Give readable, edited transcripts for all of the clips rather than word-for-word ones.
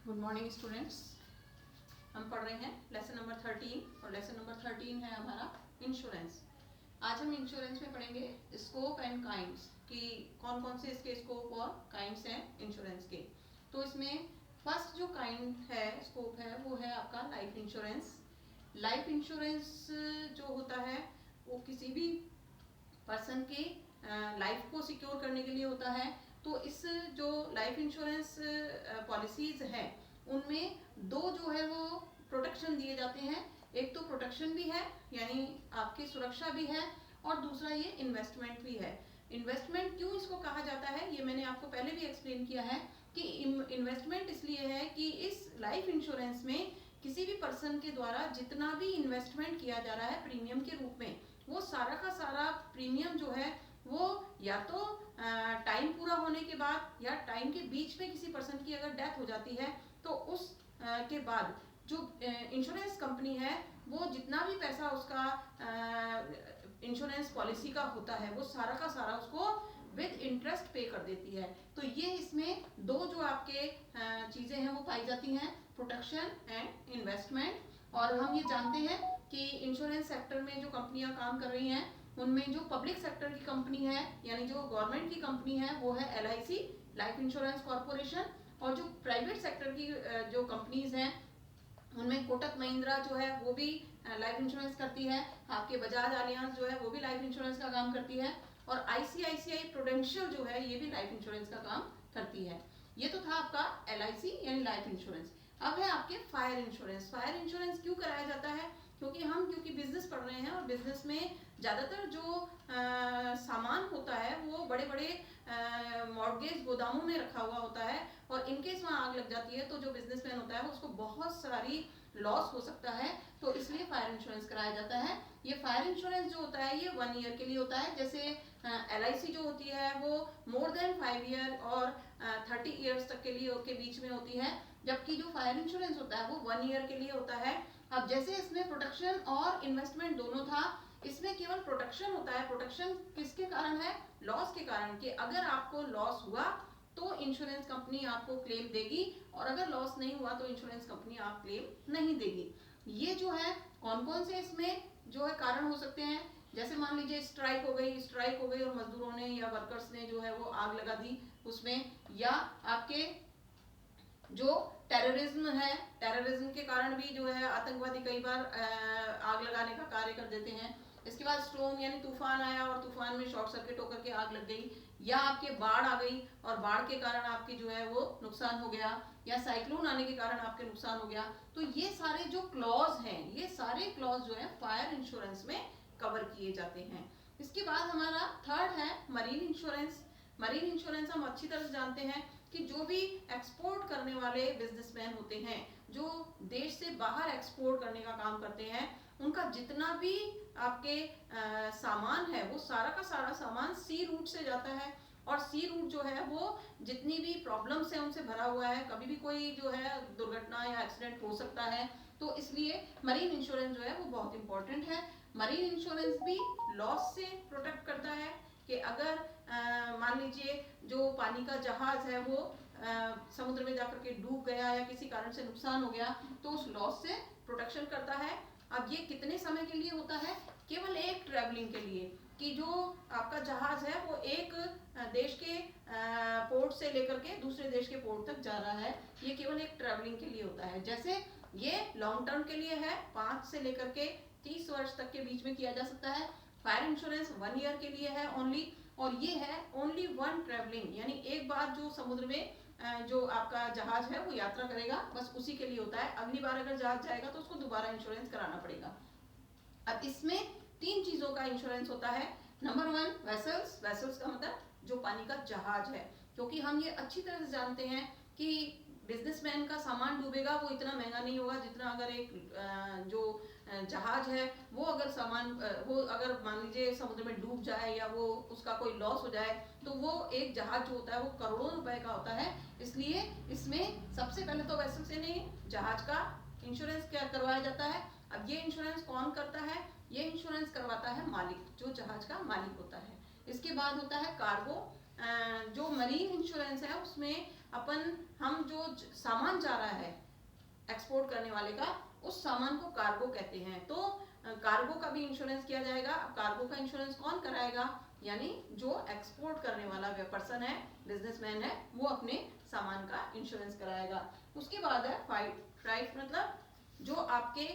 Good morning students. हम पढ़ रहे हैं लेसन नंबर 13 और लेसन नंबर 13 है हमारा इंश्योरेंस। आज हम इंश्योरेंस में पढ़ेंगे स्कोप एंड काइंड्स कि कौन कौन से इसके स्कोप और काइंड्स हैं इंश्योरेंस के। तो इसमें फर्स्ट जो काइंड है, स्कोप है, वो है आपका लाइफ इंश्योरेंस। लाइफ इंश्योरेंस जो होता है वो किसी भी पर्सन की लाइफ को सिक्योर करने के लिए होता है। तो इस जो लाइफ इंश्योरेंस पॉलिसीज हैं उनमें दो जो है वो प्रोटेक्शन दिए जाते हैं। एक तो प्रोटेक्शन भी है यानी आपकी सुरक्षा भी है, और दूसरा ये इन्वेस्टमेंट भी है। इन्वेस्टमेंट क्यों इसको कहा जाता है ये मैंने आपको पहले भी एक्सप्लेन किया है कि इन्वेस्टमेंट इसलिए है कि इस लाइफ इंश्योरेंस में किसी भी पर्सन के द्वारा जितना भी इन्वेस्टमेंट किया जा रहा है प्रीमियम के रूप में, वो सारा का सारा प्रीमियम जो है वो या तो टाइम पूरा होने के बाद या टाइम के बीच में किसी पर्सन की अगर डेथ हो जाती है तो उस के बाद जो इंश्योरेंस कंपनी है वो जितना भी पैसा उसका इंश्योरेंस पॉलिसी का होता है वो सारा का सारा उसको विद इंटरेस्ट पे कर देती है। तो ये इसमें दो जो आपके चीज़ें हैं वो पाई जाती हैं, प्रोटेक्शन एंड इन्वेस्टमेंट। और हम ये जानते हैं कि इंश्योरेंस सेक्टर में जो कंपनियां काम कर रही हैं उनमें जो पब्लिक सेक्टर की कंपनी है यानी जो गवर्नमेंट की कंपनी है वो है LIC, लाइफ इंश्योरेंस कॉरपोरेशन। और जो प्राइवेट सेक्टर की जो कंपनीज हैं उनमें कोटक महिंद्रा जो है वो भी लाइफ इंश्योरेंस करती है। आपके बजाज एलियांज जो है वो भी लाइफ इंश्योरेंस का काम करती है, और ICICI प्रूडेंशियल जो है ये भी लाइफ इंश्योरेंस का काम करती है। ये तो था आपका LIC यानी लाइफ इंश्योरेंस। अब है आपके फायर इंश्योरेंस। फायर इंश्योरेंस क्यों कराया जाता है? क्योंकि बिजनेस पढ़ रहे हैं और बिजनेस में ज़्यादातर जो सामान होता है वो बड़े बड़े मॉर्गेज गोदामों में रखा हुआ होता है, और इनकेस वहाँ आग लग जाती है तो जो बिजनेसमैन होता है उसको बहुत सारी लॉस हो सकता है। तो इसलिए फायर इंश्योरेंस कराया जाता है। ये फायर इंश्योरेंस जो होता है ये 1 ईयर के लिए होता है। जैसे LIC जो होती है वो मोर देन 5 ईयर और 30 ईयर्स तक के लिए के बीच में होती है, जबकि जो फायर इंश्योरेंस होता है वो 1 ईयर के लिए होता है। अब जैसे इसमें प्रोटेक्शन और इन्वेस्टमेंट दोनों था, इसमें केवल प्रोटेक्शन होता है। प्रोटेक्शन किसके कारण है? लॉस के कारण, कि अगर आपको लॉस हुआ तो इंश्योरेंस कंपनी आपको क्लेम देगी, और अगर लॉस नहीं हुआ तो इंश्योरेंस कंपनी आप क्लेम नहीं देगी। ये जो है कौन कौन से इसमें जो है कारण हो सकते हैं, जैसे मान लीजिए स्ट्राइक हो गई और मजदूरों ने या वर्कर्स ने जो है वो आग लगा दी उसमें, या आपके जो टेररिज्म है, टेररिज्म के कारण भी जो है आतंकवादी कई बार आग लगाने का कार्य कर देते हैं। इसके बाद स्टॉर्म यानी तूफान आया और तूफान में शॉर्ट सर्किट होकर के आग लग गई, या आपके बाढ़ आ गई और बाढ़ के कारण आपकी जो है वो नुकसान हो गया, या साइक्लोन आने के कारण आपके नुकसान हो गया। तो ये सारे जो क्लॉज हैं, ये सारे क्लॉज जो है फायर इंश्योरेंस में कवर किए जाते हैं। इसके बाद हमारा थर्ड है मरीन इंश्योरेंस। मरीन इंश्योरेंस हम अच्छी तरह से जानते हैं कि जो भी एक्सपोर्ट करने वाले बिजनेसमैन होते हैं, जो देश से बाहर एक्सपोर्ट करने का काम करते हैं, उनका जितना भी आपके सामान है वो सारा का सारा सामान सी रूट से जाता है, और सी रूट जो है वो जितनी भी प्रॉब्लम्स है उनसे भरा हुआ है। कभी भी कोई जो है दुर्घटना या एक्सीडेंट हो सकता है, तो इसलिए मरीन इंश्योरेंस जो है वो बहुत इंपॉर्टेंट है। मरीन इंश्योरेंस भी लॉस से प्रोटेक्ट करता है कि अगर मान लीजिए जो पानी का जहाज है वो समुद्र में जाकर के डूब गया या किसी कारण से नुकसान हो गया तो उस लॉस से प्रोटेक्शन करता है। अब ये कितने समय के लिए होता है? केवल एक ट्रैवलिंग के लिए, कि जो आपका जहाज है वो एक देश के पोर्ट से लेकर के दूसरे देश के पोर्ट तक जा रहा है, ये केवल एक ट्रैवलिंग के लिए होता है। जैसे ये लॉन्ग टर्म के लिए है, 5 से लेकर के 30 वर्ष तक के बीच में किया जा सकता है। फायर इंश्योरेंस 1 ईयर के लिए है ओनली, और ये है ओनली 1 ट्रैवलिंग, यानी एक बार जो समुद्र में जो आपका जहाज है वो यात्रा करेगा बस उसी के लिए होता है। अगली बार अगर जहाज जाएगा तो उसको दोबारा इंश्योरेंस कराना पड़ेगा। अब इसमें 3 चीजों का इंश्योरेंस होता है। Number 1 vessels. वेसल्स का मतलब जो पानी का जहाज है, क्योंकि हम ये अच्छी तरह से जानते हैं कि बिजनेसमैन का सामान डूबेगा वो इतना महंगा नहीं होगा जितना अगर एक जो जहाज है वो अगर सामान वो अगर मान लीजिए समुद्र में डूब जाए या वो उसका कोई लॉस हो जाए तो वो एक जहाज जो होता है वो करोड़ों रुपए का होता है। इसलिए इसमें सबसे पहले तो वेसल से नहीं जहाज का इंश्योरेंस क्या करवाया जाता है। अब ये इंश्योरेंस कौन करता है? ये इंश्योरेंस करवाता है मालिक, जो जहाज का मालिक होता है। इसके बाद होता है कार्गो। जो मरीन इंश्योरेंस है उसमें हम जो सामान जा रहा है एक्सपोर्ट करने वाले का, उस सामान को कार्गो कहते हैं। तो कार्गो का भी इंश्योरेंस किया जाएगा। अब कार्गो का इंश्योरेंस कौन कराएगा, यानी जो एक्सपोर्ट करने वाला पर्सन है, बिजनेसमैन है, वो अपने सामान का इंश्योरेंस कराएगा। उसके बाद है फ्राइट, मतलब जो आपके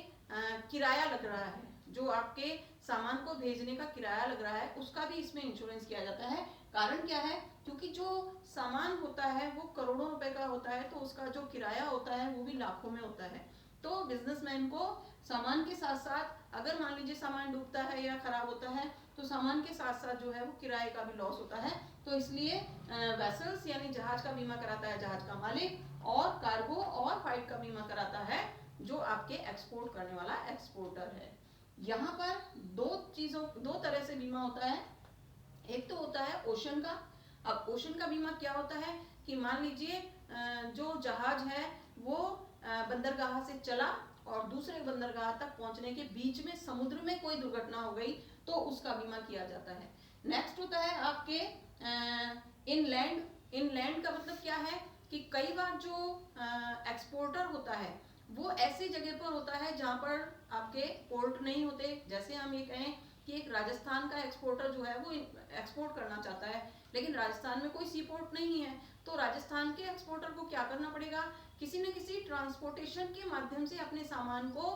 किराया लग रहा है, जो आपके सामान को भेजने का किराया लग रहा है, उसका भी इसमें इंश्योरेंस किया जाता है। कारण क्या है, क्योंकि जो सामान होता है वो करोड़ों रुपए का होता है, तो उसका जो किराया होता है वो भी लाखों में होता है। तो बिजनेसमैन को सामान के साथ साथ, अगर मान लीजिए सामान डूबता है या खराब होता है, तो सामान के साथ साथ जो है वो किराए का भी लॉस होता है। तो इसलिए वेसल्स यानी जहाज का बीमा कराता है जहाज का मालिक, और कार्गो और फ्लाइट का बीमा कराता है जो आपके एक्सपोर्ट करने वाला एक्सपोर्टर है। यहाँ पर दो तरह से बीमा होता है। एक तो होता है ओशन का। अब ओशन का बीमा क्या होता है कि मान लीजिए जो जहाज है वो बंदरगाह से चला और दूसरे बंदरगाह तक पहुंचने के बीच में समुद्र में कोई दुर्घटना हो गई, तो उसका बीमा किया जाता है। नेक्स्ट होता है आपके इनलैंड। इनलैंड का मतलब क्या है कि कई बार जो एक्सपोर्टर होता है वो ऐसी जगह पर होता है जहां पर आपके पोर्ट नहीं होते। जैसे हम ये कहें कि एक राजस्थान का एक्सपोर्टर जो है वो एक्सपोर्ट करना चाहता है, लेकिन राजस्थान में कोई सी पोर्ट नहीं है, तो राजस्थान के एक्सपोर्टर को क्या करना पड़ेगा, किसी न किसी ट्रांसपोर्टेशन के माध्यम से अपने सामान को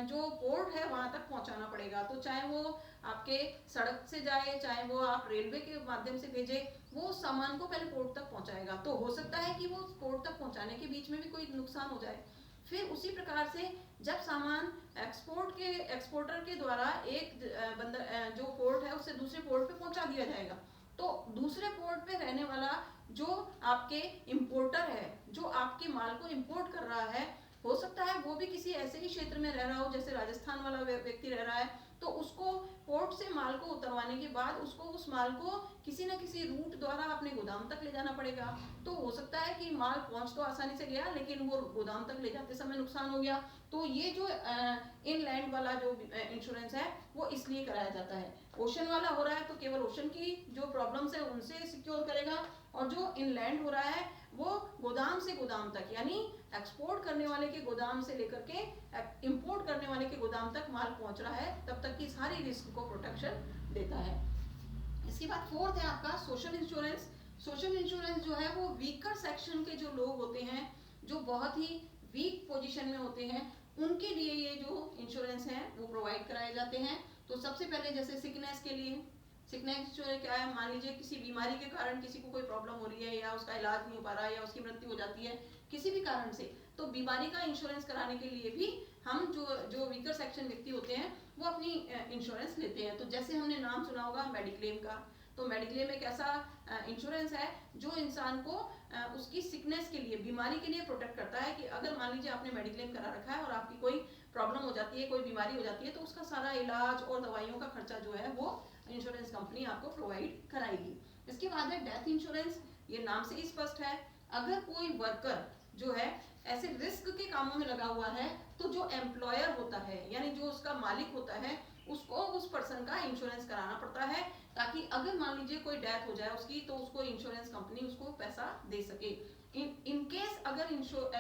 जो पोर्ट है वहां तक पहुंचाना पड़ेगा। तो चाहे वो आपके सड़क से जाए, चाहे वो आप रेलवे के माध्यम से भेजे, वो सामान को पहले पोर्ट तक पहुंचाएगा। तो हो सकता है कि वो पोर्ट तक पहुंचाने के बीच में भी कोई नुकसान हो जाए। फिर उसी प्रकार से जब सामान एक्सपोर्टर के द्वारा एक जो पोर्ट है उससे दूसरे पोर्ट पे पहुंचा दिया जाएगा, तो दूसरे पोर्ट पे रहने वाला जो आपके इंपोर्टर है, जो आपके माल को इंपोर्ट कर रहा है, हो सकता है वो भी किसी ऐसे ही क्षेत्र में रह रहा हो जैसे राजस्थान वाला व्यक्ति रह रहा है, तो उसको पोर्ट से माल को उतरवाने के बाद उसको उस माल को किसी न किसी रूट द्वारा अपने गोदाम तक ले जाना पड़ेगा। तो हो सकता है कि माल पहुंच तो आसानी से गया, लेकिन वो गोदाम तक ले जाते समय नुकसान हो गया। तो ये जो इनलैंड वाला जो इंश्योरेंस है वो इसलिए कराया जाता है। ओशन वाला हो रहा है तो केवल ओशन की जो प्रॉब्लम्स है उनसे सिक्योर करेगा, और जो इनलैंड हो रहा है वो गोदाम से गोदाम तक, यानी एक्सपोर्ट करने वाले के गोदाम से लेकर के इंपोर्ट करने वाले के गोदाम तक माल पहुंच रहा है, तब तक की सारी रिस्क को प्रोटेक्शन देता है। इसके बाद फोर्थ है आपका सोशल इंश्योरेंस। सोशल इंश्योरेंस जो है वो वीकर सेक्शन के जो लोग होते हैं, जो बहुत ही वीक पोजीशन में होते हैं, उनके लिए ये जो इंश्योरेंस है वो प्रोवाइड कराए जाते हैं। तो सबसे पहले जैसे सिकनेस के लिए, सिकनेस जो है क्या है, मान लीजिए किसी बीमारी के कारण किसी को कोई प्रॉब्लम हो रही है या उसका इलाज नहीं हो पा रहा है या उसकी मृत्यु हो जाती है किसी भी कारण से, तो बीमारी का इंश्योरेंस कराने के लिए भी हम जो वीकर सेक्शन व्यक्ति होते हैं वो अपनी इंश्योरेंस लेते हैं। तो जैसे हमने नाम सुना होगा मेडिक्लेम का, तो मेडिक्लेम एक ऐसा इंश्योरेंस है जो इंसान को उसकी सिकनेस के लिए, बीमारी के लिए प्रोटेक्ट करता है कि अगर मान लीजिए आपने मेडिक्लेम करा रखा है और आपकी कोई प्रॉब्लम हो जाती है, कोई बीमारी हो जाती है, तो उसका सारा इलाज और दवाइयों का खर्चा जो है वो इंश्योरेंस कंपनी आपको प्रोवाइड कराएगी। इसके बाद है डेथ इंश्योरेंस। ये नाम से ही स्पष्ट है, अगर कोई वर्कर जो है ऐसे रिस्क के कामों में लगा हुआ है, तो जो एम्प्लॉयर होता है यानी जो उसका मालिक होता है, उसको उस पर्सन का इंश्योरेंस कराना पड़ता है, ताकि अगर मान लीजिए कोई डेथ हो जाए उसकी, तो उसको इंश्योरेंस कंपनी उसको पैसा दे सके। इन केस अगर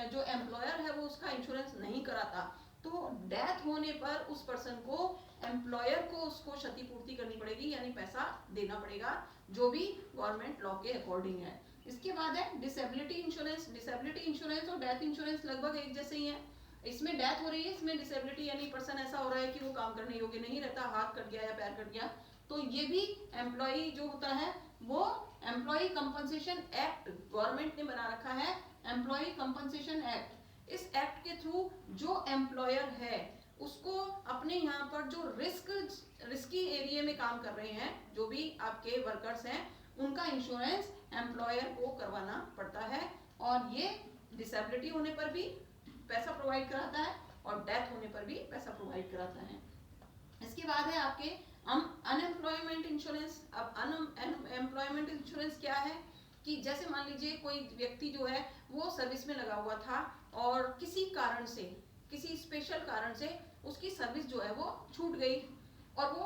जो एम्प्लॉयर है वो उसका इंश्योरेंस नहीं कराता, तो डेथ होने पर उस पर्सन को एम्प्लॉयर को उसको क्षतिपूर्ति करनी पड़ेगी, यानी पैसा देना पड़ेगा, जो भी गवर्नमेंट लॉ के अकॉर्डिंग है। इसके बाद है डिसेबिलिटी इंश्योरेंस। डिसेबिलिटी इंश्योरेंस और डेथ इंश्योरेंस लगभग एक जैसे ही है। इसमें डेथ हो रही है, इसमें डिसेबिलिटी यानी पर्सन ऐसा हो रहा है कि वो काम करने योग्य नहीं रहता, हाथ कट गया या पैर कट गया, तो ये भी एम्प्लॉय जो होता है वो एम्प्लॉय कंपनसेशन एक्ट गवर्नमेंट ने बना रखा है, एम्प्लॉय कंपनसेशन एक्ट। इस एक्ट के थ्रू जो एम्प्लॉयर है उसको अपने यहाँ पर जो रिस्की एरिया में काम कर रहे हैं, जो भी आपके वर्कर्स हैं, उनका इंश्योरेंस एम्प्लॉयर को करवाना पड़ता है, और ये डिसेबिलिटी होने पर भी पैसा प्रोवाइड कराता है और डेथ होने पर भी पैसा प्रोवाइड कराता है। इसके बाद है आपके अनएम्प्लॉयमेंट इंश्योरेंस। अब अनएम्प्लॉयमेंट इंश्योरेंस क्या है कि जैसे मान लीजिए कोई व्यक्ति जो है वो सर्विस में लगा हुआ था और किसी कारण से, किसी स्पेशल कारण से उसकी सर्विस जो है वो छूट गई और वो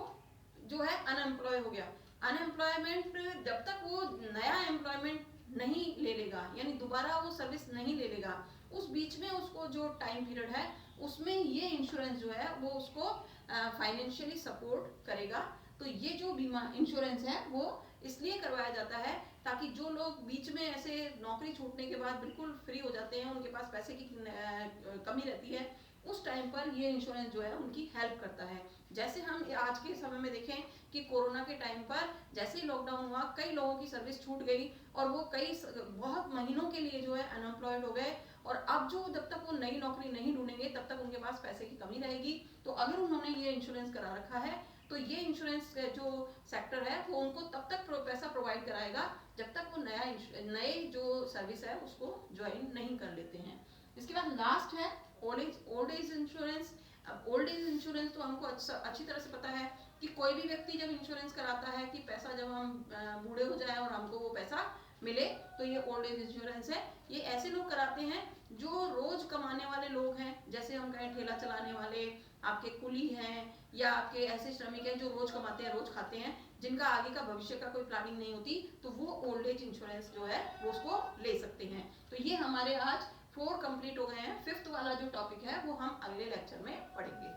जो है अनएम्प्लॉय हो गया। अनएम्प्लॉयमेंट जब तक वो नया एम्प्लॉयमेंट नहीं ले लेगा, यानी दोबारा वो सर्विस नहीं ले लेगा, उस बीच में उसको जो टाइम पीरियड है उसमें ये इंश्योरेंस जो है वो उसको फाइनेंशियली सपोर्ट करेगा। तो ये जो बीमा इंश्योरेंस है वो इसलिए करवाया जाता है ताकि जो लोग बीच में ऐसे नौकरी छूटने के बाद बिल्कुल फ्री हो जाते हैं, उनके पास पैसे की कमी रहती है, उस टाइम पर ये इंश्योरेंस जो है उनकी हेल्प करता है। जैसे हम आज के समय में देखें कि कोरोना के टाइम पर जैसे ही लॉकडाउन हुआ कई लोगों की सर्विस छूट गई और वो कई बहुत महीनों के लिए जो है अनएम्प्लॉयड हो गए, और अब जो जब तक वो नई नौकरी नहीं ढूंढेंगे तब तक उनके पास पैसे की कमी रहेगी। तो अगर उन्होंने ये इंश्योरेंस करा रखा है तो ये इंश्योरेंस जो सेक्टर है वो उनको तब तक पैसा प्रोवाइड कराएगा जब तक वो नए जो सर्विस है उसको ज्वाइन नहीं कर लेते हैं। इसके बाद लास्ट है ओल्ड एज इंश्योरेंस। अब ओल्ड एज इंश्योरेंस तो हमको अच्छी तरह से पता है कि कोई भी व्यक्ति जब इंश्योरेंस कराता है कि पैसा जब हम बूढ़े हो जाए और हमको वो पैसा मिले, तो ये ओल्ड एज इंश्योरेंस है। ये ऐसे लोग कराते हैं जो रोज कमाने वाले लोग हैं, जैसे हम कहें ठेला चलाने वाले, आपके कुली हैं, या आपके ऐसे श्रमिक हैं जो रोज कमाते हैं रोज खाते हैं, जिनका आगे का भविष्य का कोई प्लानिंग नहीं होती, तो वो ओल्ड एज इंश्योरेंस जो है वो उसको ले सकते हैं। तो ये हमारे आज 4 कंप्लीट हो गए हैं। 5th वाला जो टॉपिक है वो हम अगले लेक्चर में पढ़ेंगे।